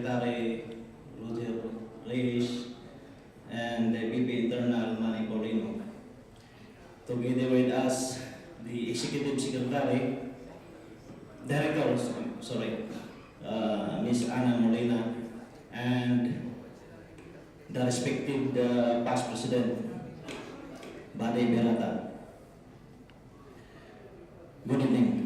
Secretary Roger Reyes and the VP Internal Manny Paulino. Together with us, the Executive Secretary, Director, Ms. Ana Molina, and the respected past President, Bade Berata. Good evening.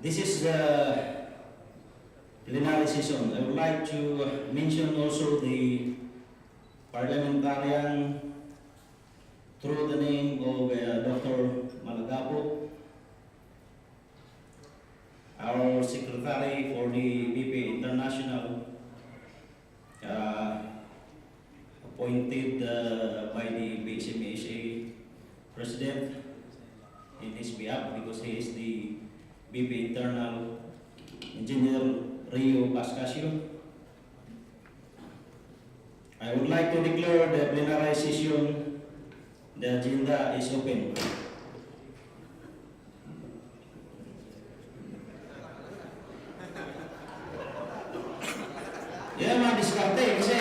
This is the plenary session. I would like to mention also the parliamentarian through the name of Dr. Malagapo, our secretary for the BP International, appointed by the PSME president in his behalf because he is the BP Internal Engineer Rio Pascasio. I would like to declare the plenary session. The agenda is open. Yan mga diskarte kasi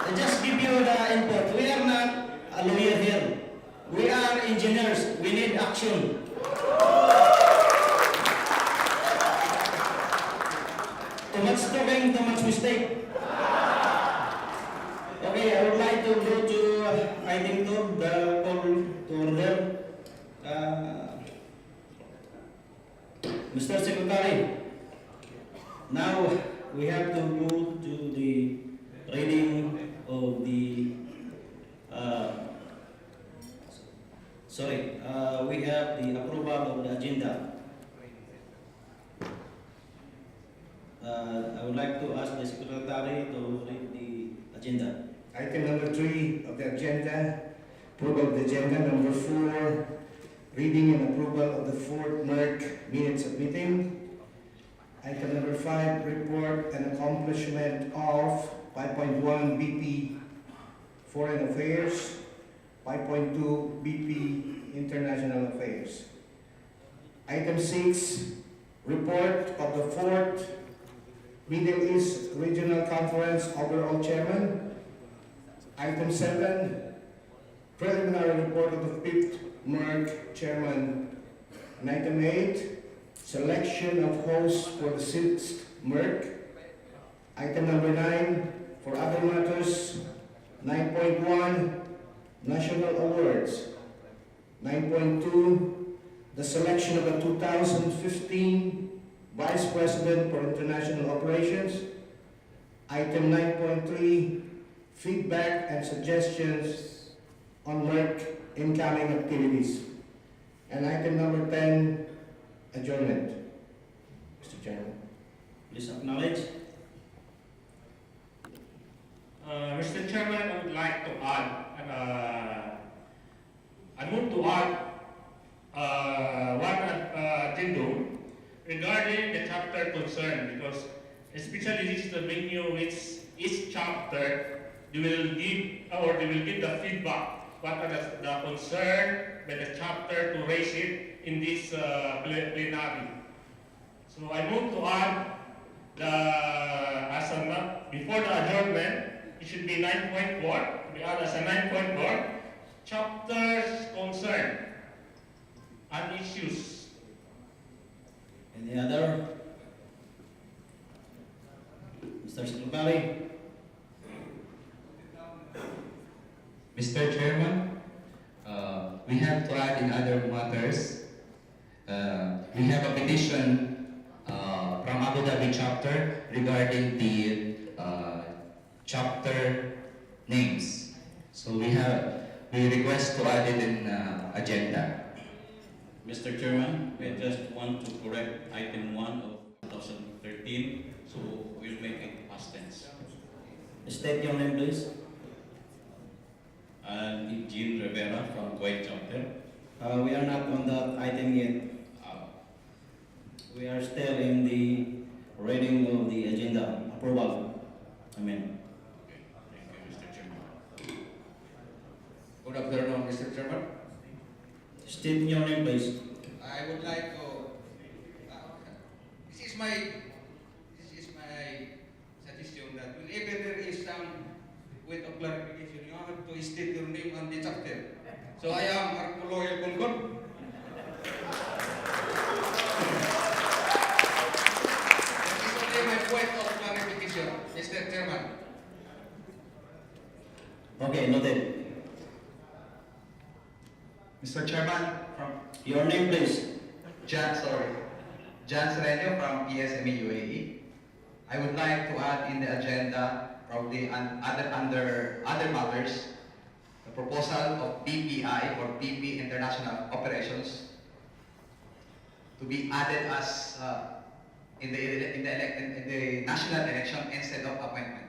I just give you the input. We are not a lawyer here. We are engineers. We need action. Too much talking, too much mistake. Okay, I would like to go to item 2, the call to order. Mr. Secretary, now we have to go to the reading of the we have the approval of the agenda. I would like to ask the Secretary to read the agenda. Item number 3 of the agenda, approval of the agenda. Number 4, reading and approval of the 4th MERC minutes of meeting. Item number 5, report and accomplishment of 5.1 BP Foreign Affairs, 5.2 BP International Affairs. Item 6, report of the 4th Middle East Regional Conference Overall Chairman. Item 7, preliminary report of the 5th MERC Chairman. And item 8, selection of hosts for the 6th MERC. Item number 9, for other matters. 9.1, national awards. 9.2, the selection of the 2015 Vice President for International Operations. Item 9.3, feedback and suggestions on MERC incoming activities. And item number 10, adjournment. Mr. Chairman. Please acknowledge. Mr. Chairman, I would like to add, I want to add one addendum regarding the chapter concern, because especially this is the venue which each chapter they will give the feedback what are the concern by the chapter to raise it in this plenary. So I want to add before the adjournment, it should be 9.4, to be added as a 9.4, chapters concern and issues. Any other? Mr. Secretary. Mr. Chairman, we have to add in other matters. We have a petition from Abu Dhabi chapter regarding the chapter names. So we request to add it in agenda. Mr. Chairman, we just want to correct item 1 of 2013, so we'll make it past tense. State your name, please. And Jean Rivera from Kuwait chapter. We are not on that item yet. We are still in the reading of the agenda approval. Amen. Okay, thank you, Mr. Chairman. Good afternoon. State your name, please. I would like to. This is my suggestion that whenever there is some way of clarification, you have to state your name and the chapter. So I am Arculoyal Concord. This is only my point of clarification, Mr. Chairman. Okay, noted. Mr. Chairman, from Your name, please. John Sereno from PSME UAE. I would like to add in the agenda, probably under other matters, the proposal of PPI or PP International Operations to be added as in the national election instead of appointment.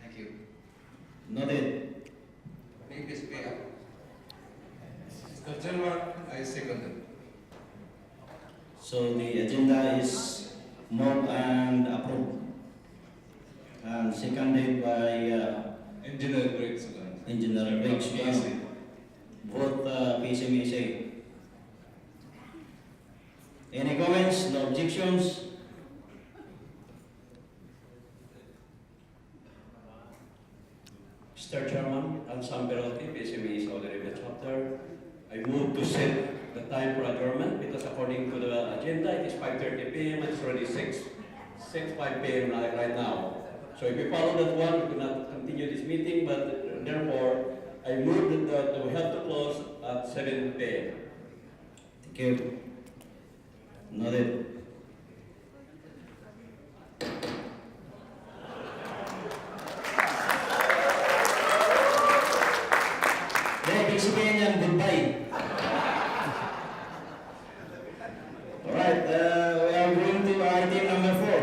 Thank you. Noted. Name is Pia. Mr. Chairman, I second it. So the agenda is moved and approved. And seconded by Engineer Greg Sugan. Engineer Greg Sugan. Both PSME. Any comments? No objections? Mr. Chairman, I'm Sam Berotti, PSME Saudi Arabia chapter. I move to set the time for adjournment because according to the agenda, it is 5:30 p.m. It's already 6:05 p.m. right now. So if we follow that one, we cannot continue this meeting, but therefore, I move that we have to close at 7 p.m. Thank you. Noted. Ibig sabihin yan, goodbye. Alright, we are going to item number 4.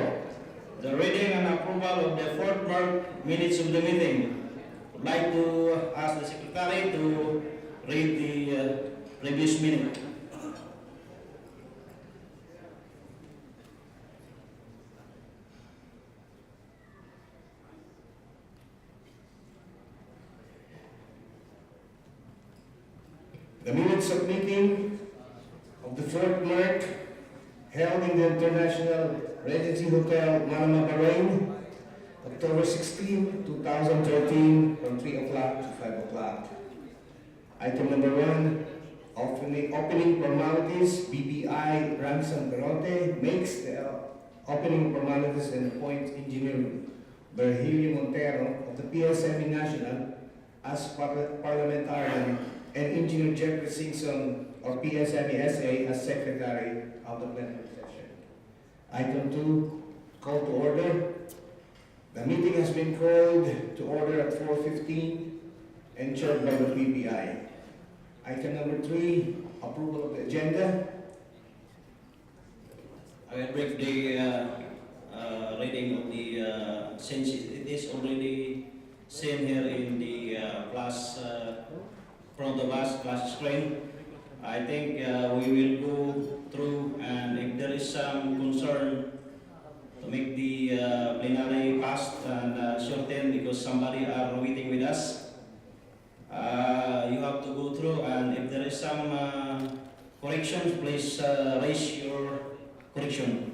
The reading and approval of the fourth MERC minutes of the meeting. Would like to ask the secretary to read the previous minute. The minutes of meeting of the fourth MERC held in the International Regency Hotel, Manama, Bahrain, October 16, 2013, from 3 o'clock to 5 o'clock. Item number 1, opening formalities. BPI Ransom Perote makes the opening formalities and appoints Engineer Virgilio Montero of the PSME National as parliamentarian and Engineer Jeffrey Simpson of PSME SA as secretary of the plenary session. Item 2, call to order. The meeting has been called to order at 4:15 and chaired by the PBI. Item number 3, approval of the agenda. I will break the reading of the since it is already seen here in the class front of us, class screen. I think we will go through, and if there is some concern to make the plenary fast and shorten because somebody are waiting with us, you have to go through, and if there is some corrections, please raise your correction.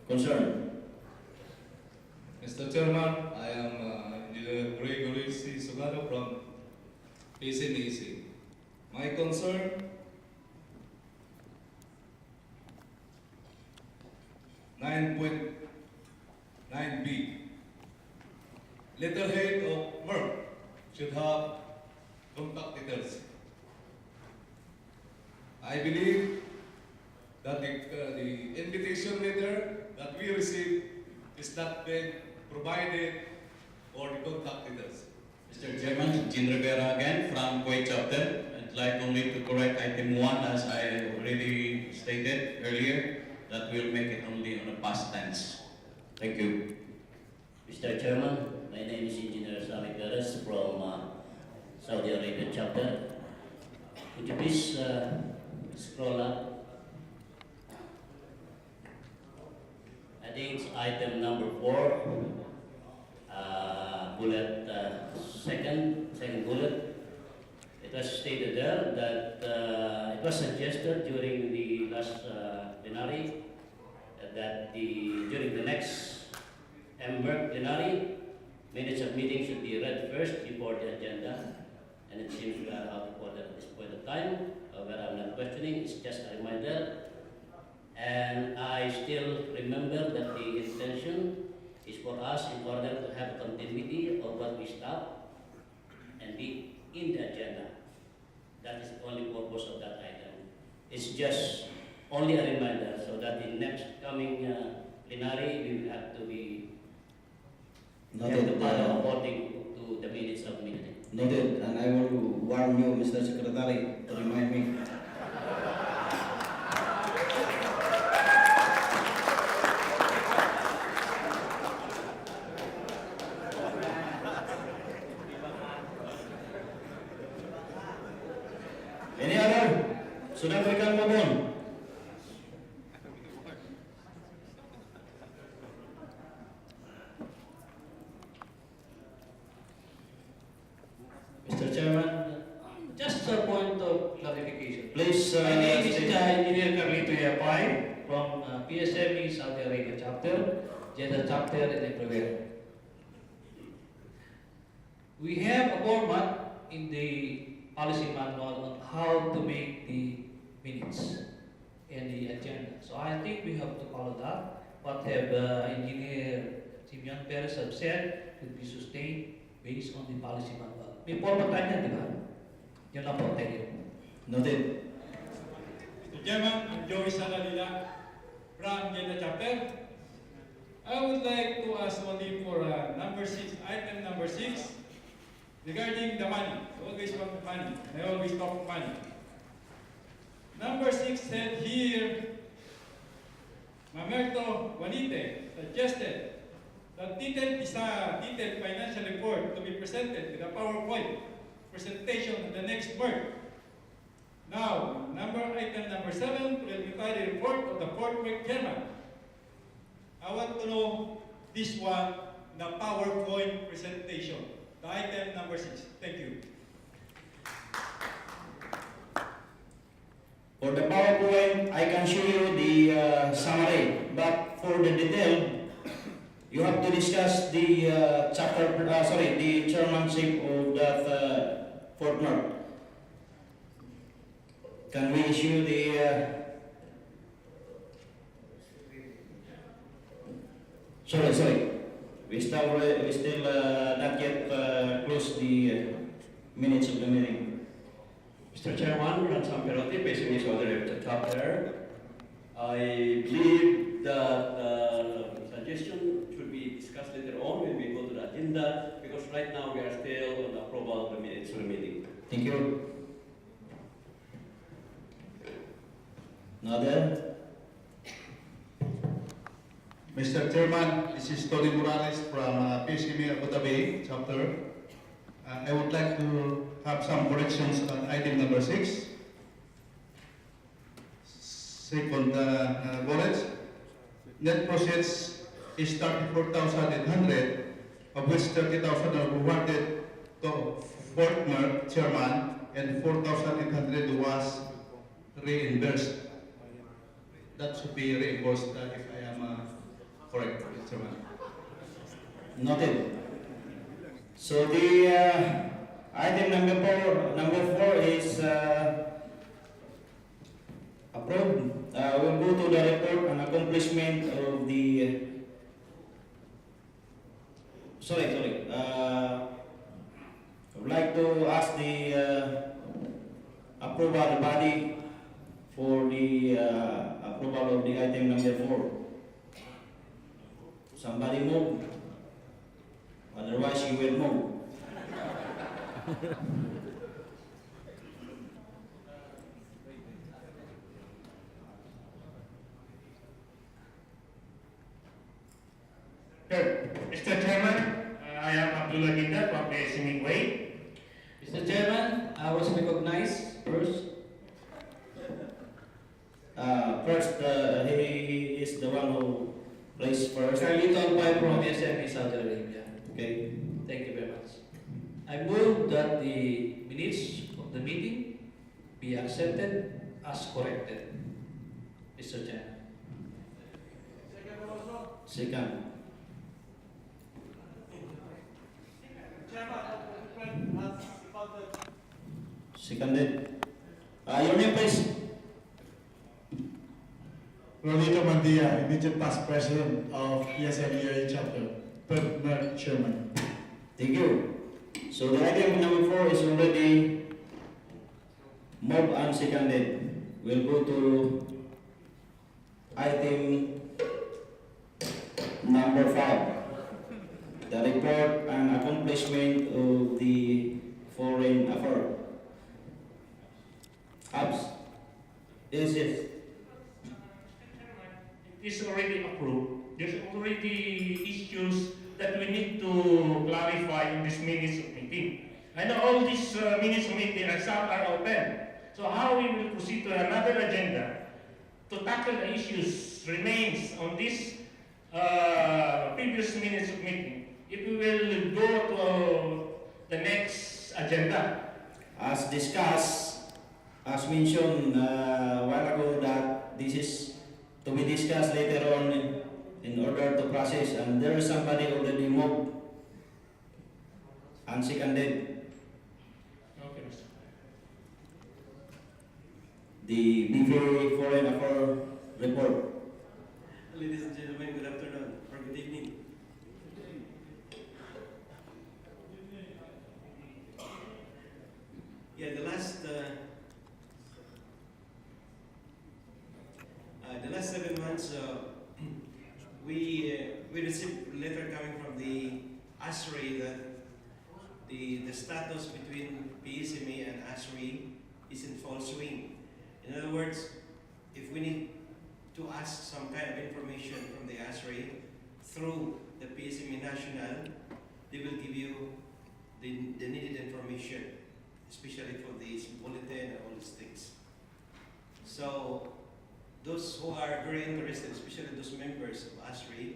Concern. Mr. Chairman, I am Engineer Gregory C. Sugano from PSME. My concern, (9.9b), letterhead of MERC should have contact details. I believe that the invitation letter that we received is not been provided or the contact details. Mr. Chairman, Jean Rivera again from Kuwait chapter. I'd like only to correct item 1 as I already stated earlier that we'll make it only on a past tense. Thank you. Mr. Chairman, my name is Engineer Sami Perez from Saudi Arabia chapter. Could you please scroll up? think it's item number 4, bullet second bullet. It was stated there that it was suggested during the last plenary that during the next MERC plenary, minutes of meeting should be read first before the agenda. And it seems we are out of order at this point of time. But I'm not questioning, it's just a reminder. And I still remember that the intention is for us, in order to have continuity of what we stop and be in the agenda. That is the only purpose of that item. It's just only a reminder so that in next coming plenary we will have to be Noted, according to the minutes of meeting. noted, and I will warn you, Mr. Secretary, to remind me. Any other? So that we can move on. Mr. Chairman, Just a point of clarification. please My name is state- Engineer Carlito Yapay from PSME Saudi Arabia chapter, Jeddah chapter, and everywhere. We have a format in the policy manual on how to make the minutes and the agenda. So I think we have to follow that. What have Engineer Simeon Perez have said will be sustained based on the policy manual. May format tayo yan, di ba? Yun lang po, thank you. Noted. Mr. Chairman, I'm Joey Saladila from Jeddah chapter. I would like to ask only for number 6, item number 6, regarding the money. I always want the money. I always talk money. Number 6 said here, Mamerto Juanite suggested that detailed financial report to be presented with a PowerPoint presentation in the next MERC. Now, item number 7, preliminary report of the fourth MERC chairman. I want to know this one, the PowerPoint presentation, the item number 6. Thank you. For the PowerPoint, I can show you the summary, but for the detail, you have to discuss the the chairmanship of that fourth MERC. Can we issue the sorry. We still not yet close the minutes of the meeting. Mr. Chairman, Ransam Perotti, PSME Saudi chapter. I believe that suggestion should be discussed later on when we go to the agenda, because right now we are still on the approval of the minutes of the meeting. Thank you. Another? Mr. Chairman, this is Tony Morales from PSME Abu Dhabi chapter. I would like to have some corrections on item number 6. Second bullet, net proceeds is 34,800, of which 30,000 are awarded to fourth MERC chairman and 4,800 was reimbursed. That should be reimbursed if I am correct, Mr. Chairman. Noted. So the item number four is approved. We'll go to the report on accomplishment of the. Sorry. I would like to ask the approval of the body for the approval of the item number 4. Somebody move. Otherwise, you will move. Mr. Chairman, I am Abdullah Ginda from PSME Way. Mr. Chairman, I was recognized first. First, he is the one who raise first. Carlito Alpay from PSME, Saudi Arabia. Okay. Thank you very much. I move that the minutes of the meeting be accepted as corrected. Mr. Chairman. Second. Seconded. Your name, please. Rolito Mandia, immediate past president of PSME chapter, third MERC chairman. Thank you. So the item number 4 is already moved and seconded. We'll go to item number 5. The report and accomplishment of the foreign affairs. Abs. Yes, yes. It is already approved. There's already issues that we need to clarify in this minutes of meeting. I know all these minutes of meeting and some are open. So how we will proceed to another agenda to tackle the issues remains on this previous minutes of meeting. If we will go to the next agenda. As discussed, as mentioned a while ago, that this is to be discussed later on in order to process, and there is somebody already moved and seconded Okay, Mr. the BVA Foreign Affairs report. Ladies and gentlemen, good afternoon or good evening. Yeah, the last 7 months, we received a letter coming from the ASRI that the status between PSME and ASRI is in full swing. In other words, if we need to ask some kind of information from the ASRI through the PSME National, they will give you the needed information, especially for the bulletin and all these things. So those who are very interested, especially those members of ASRI,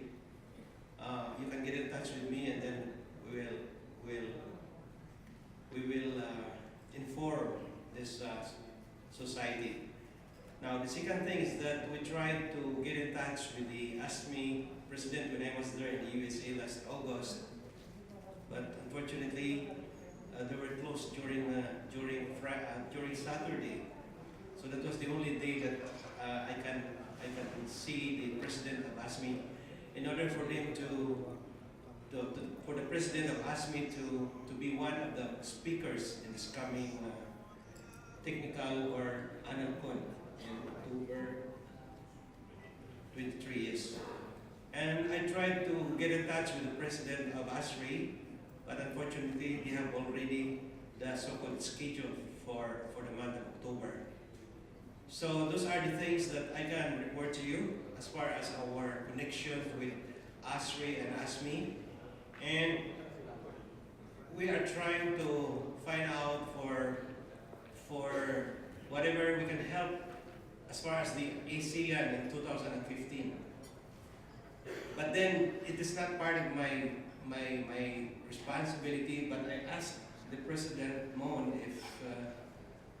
you can get in touch with me, and then we will inform this society. Now, the second thing is that we tried to get in touch with the ASME president when I was there in the USA last August, but unfortunately, they were closed during Saturday. So that was the only day that I can see the president of ASME. In order for them for the president of ASME to be one of the speakers in this coming technical or annual con in October 23 years. And I tried to get in touch with the president of ASRI, but unfortunately they have already the so-called schedule for the month of October. So those are the things that I can report to you as far as our connection with ASRI and ASME. And we are trying to find out for whatever we can help as far as the ASEAN in 2015. But then it is not part of my responsibility, but I asked the President Moon if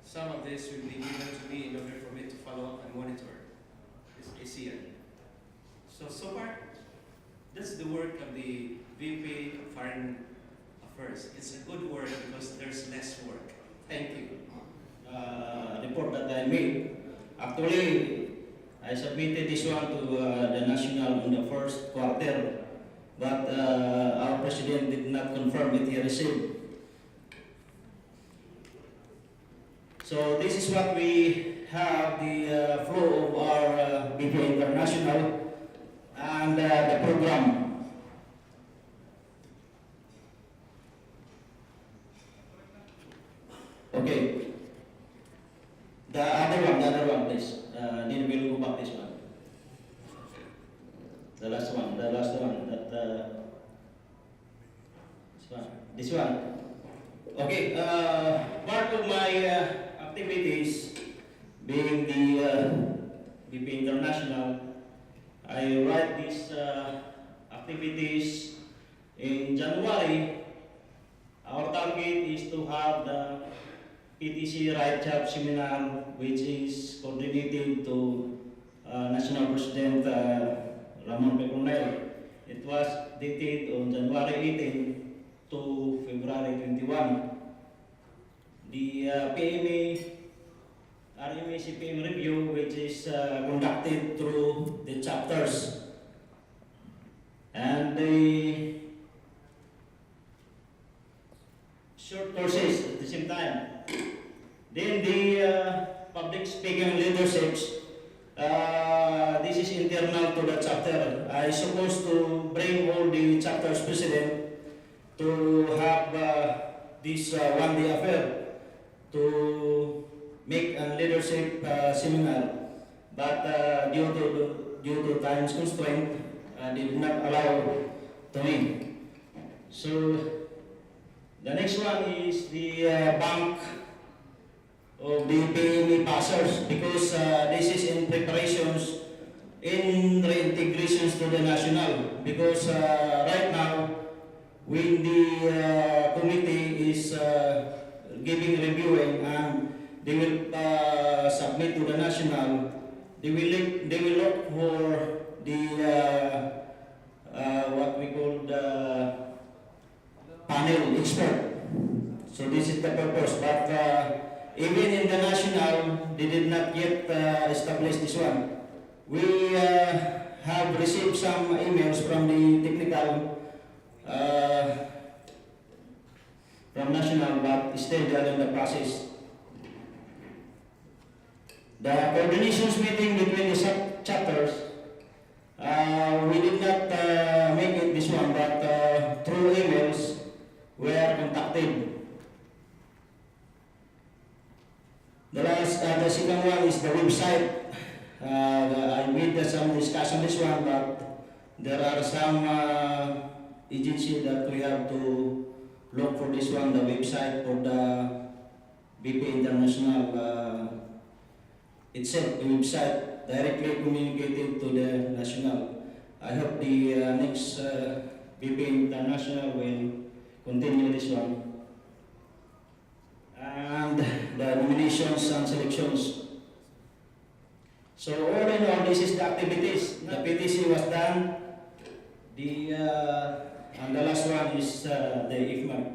some of this will be given to me in order for me to follow up and monitor this ASEAN. So far, that's the work of the VP of Foreign Affairs. It's a good work because there's less work. Thank you. Report that I made. Actually, I submitted this one to the national in the first quarter, but our president did not confirm it he received. So this is what we have, the flow of our BP International and the program. Okay. The other one, please. Then we'll go back this one. The last one. This one. Okay. Part of my activities, being the BP International, I write these activities in January. Our target is to have the PTC Right Job Seminar, which is coordinated to National President Ramon Plenary. It was dated on January 18 to February 21. The PME RMA-CPM review, which is conducted through the chapters, and the short courses at the same time. Then the public speaking leaderships. This is internal to the chapter. I supposed to bring all the chapters president to have this one-day affair to make a leadership seminar, but due to time constraint, they did not allow to me. So the next one is the bank of the PME passers, because this is in preparations in reintegrations to the national, because right now when the committee is giving reviewing and they will submit to the national, they will look for the what we call the panel expert. So this is the purpose, but even in the national, they did not yet establish this one. We have received some emails from the technical from national, but still they are in the process. The coordinations meeting between the chapters, we did not make it this one, but through emails we are contacted. The second one is the website. I made some discussion this one, but there are some agencies that we have to look for this one, the website for the BP International itself, the website directly communicated to the national. I hope the next BP International will continue this one. And the nominations and selections. So all in all, this is the activities. The PTC was done. And the last one is the IFMAR,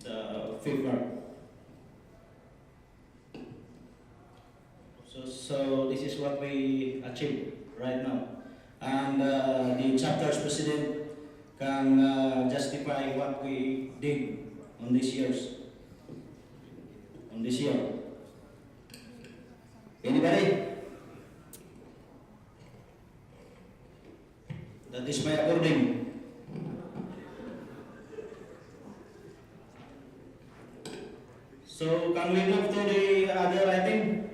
the FIFMAR. So this is what we achieved right now. And the chapter's president can justify what we did on this year. Anybody? That is my according. So can we move to the other item?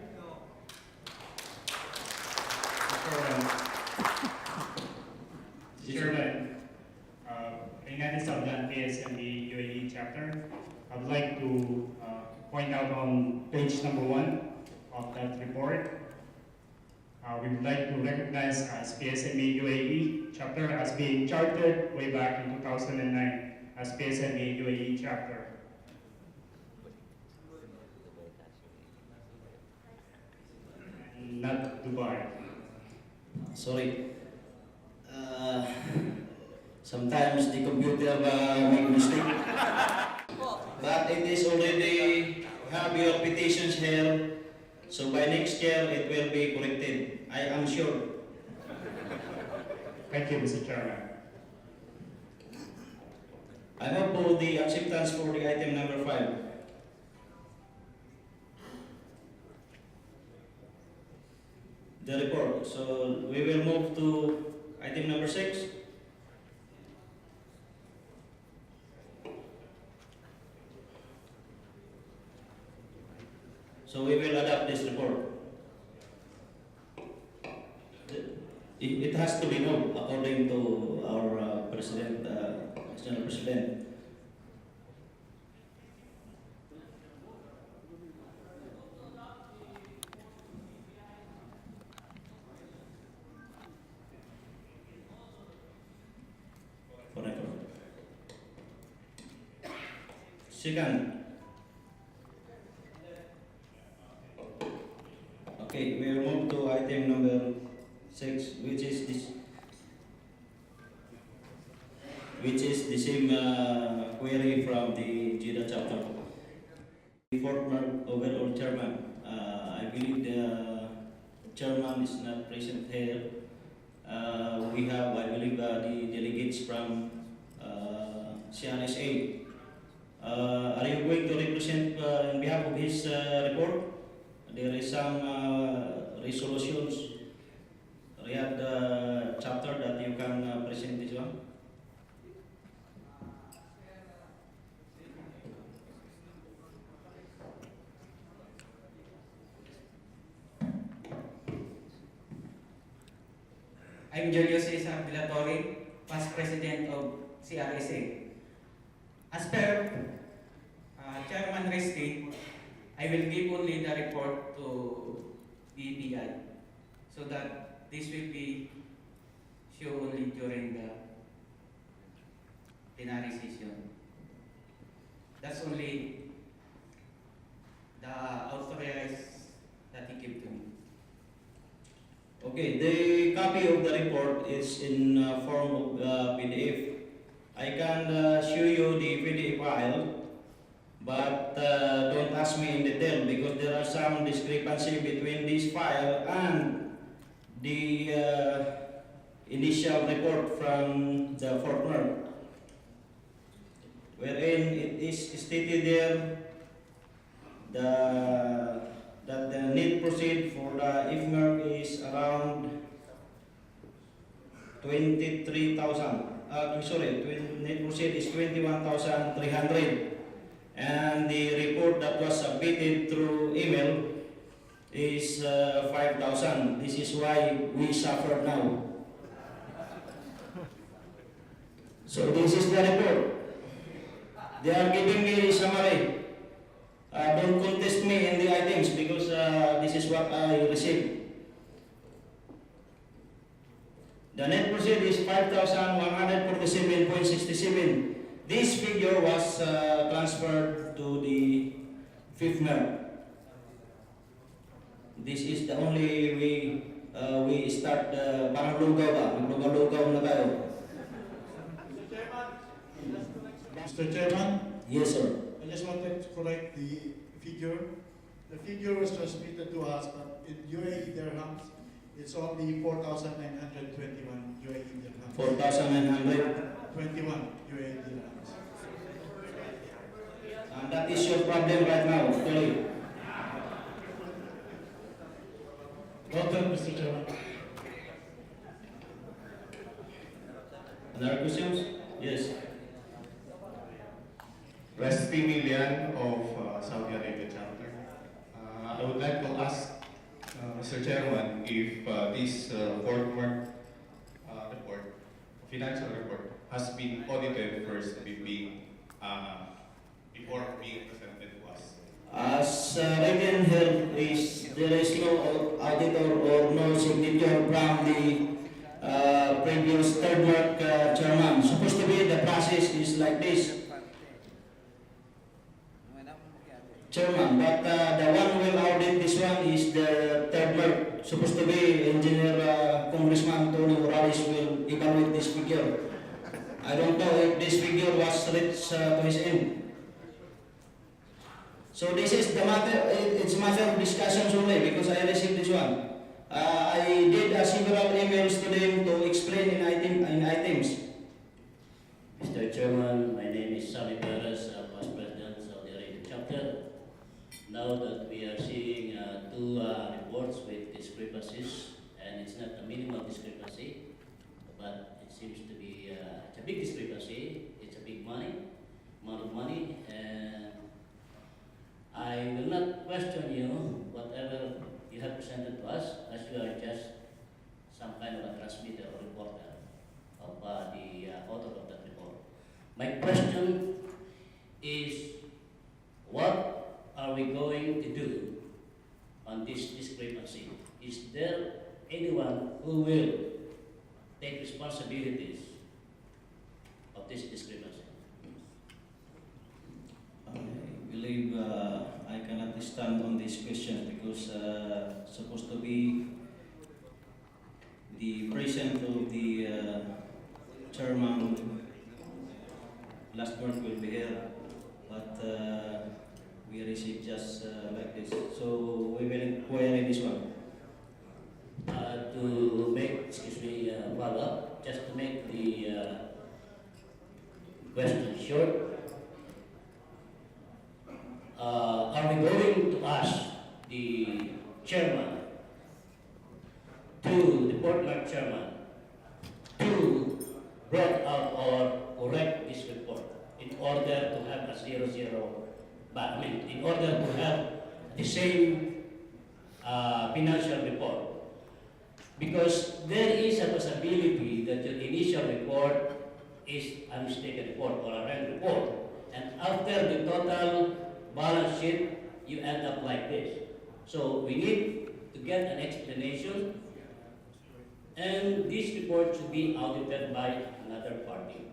Chairman, United Southern PSME UAE chapter, I would like to point out on page number 1 of that report. We would like to recognize as PSME UAE chapter as being chartered way back in 2009 as PSME UAE chapter. Not Dubai. Sorry. Sometimes the computer make mistake. But it is already have your petitions here. So by next year it will be corrected. I am sure. Thank you, Mr. Chairman. I move for the acceptance for the item number 5. The report. So we will move to item number 6. So we will adopt this report. It has to be known according to our president, national president. Second. Okay, we'll move to item number 6, which is the same query from the JIDA chapter. The fourth overall chairman. I believe the chairman is not present here. We have, I believe, the delegates from CRSA. Are you going to represent on behalf of his report? There is some resolutions, Riyadh chapter that you can present this one. I'm Julio Cesar Villatori, past president of CRSA. As per Chairman Resti, I will give only the report to BPI so that this will be shown only during the plenary session. That's only the authorized that he gave to me. Okay, the copy of the report is in form of PDF. I can show you the PDF file, but don't ask me in detail because there are some discrepancy between this file and the initial report from the former, wherein it is stated there that the net proceed for the MERC is around 23,000. Net proceed is 21,300, and the report that was submitted through email is 5,000. This is why we suffer now. So this is the report. They are giving me a summary. Don't contest me in the items because this is what I received. The net proceed is 5,147.67. This figure was transferred to the fifth MERC. This is the only way we start parang lugaw ba? Lugaw na tayo. Mr. Chairman, Yes, sir. I just wanted to correct the figure. The figure was transmitted to us, but in UAE dirhams, it's only 4,921 UAE dirhams. 4,921. 21 UAE dirhams. And that is your problem right now, actually. Well done, Mr. Chairman. Other questions? Yes. Resti Million of Saudi Arabia chapter. I would like to ask Mr. Chairman if this former report, financial report, has been audited first before being presented to us. As written here, there is no auditor or no signature from the previous third MERC chairman. Supposed to be the process is like this. Chairman, but the one who will audit this one is the third MERC. Supposed to be Engineer Congressman Tony Morales will evaluate this figure. I don't know if this figure was reached to his end. So this is the matter, it's a matter of discussions only because I received this one. I did several emails to them to explain in items. Mr. Chairman, my name is Sami Perez, Vice President of Saudi Arabia Chapter. Now that we are seeing two reports with discrepancies, and it's not a minimal discrepancy, but it seems to be it's a big discrepancy. It's a big amount of money, and I will not question you whatever you have presented to us, as you are just some kind of a transmitter or reporter of the author of that report. My question is, what are we going to do on this discrepancy? Is there anyone who will take responsibilities of this discrepancy? believe I cannot stand on these questions because supposed to be the president of the chairman last month will be here, but we received just like this. So we will inquire in this one. To make, excuse me, follow up, just to make the question short, are we going to ask the chairman, the Port MERC chairman, to bring out or correct this report in order to have a 0-0, but I mean, in order to have the same financial report? Because there is a possibility that your initial report is a mistaken report or a wrong report, and after the total balance sheet, you end up like this. So we need to get an explanation, and this report should be audited by another party.